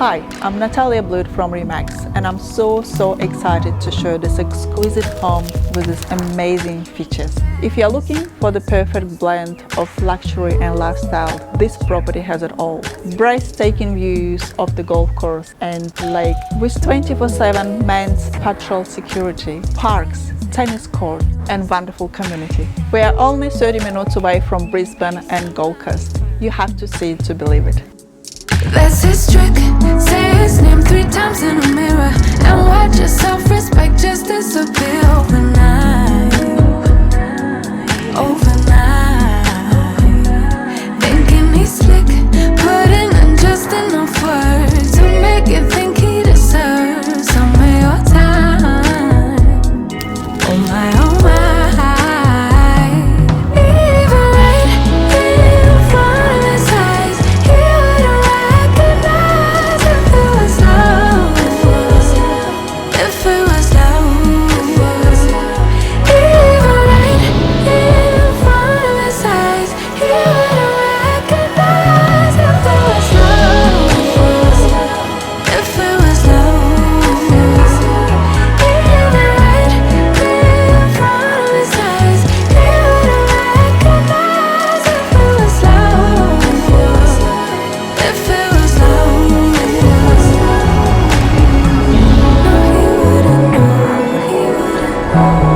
Hi, I'm Natalia Blewett from Remax, and I'm so excited to show this exquisite home with its amazing features. If you're looking for the perfect blend of luxury and lifestyle, this property has it all. Breathtaking views of the golf course and lake with 24/7 men's patrol security, parks, tennis court and wonderful community. We are only 30 minutes away from Brisbane and Gold Coast. You have to see it to believe it. That's his trick. Say his name 3 times in a mirror and watch your self-respect just disappear overnight. Thinking he's slick, putting in just enough words to make you think he deserves some of your time. Oh my, oh my. Even right in front of his eyes, he wouldn't recognize if it was love. If it was love. Even right in front of his eyes, he wouldn't recognize if it was love. If it was love. Even right in front of his eyes, he wouldn't recognize if it was love. If it was love. No, he wouldn't know, he wouldn't know.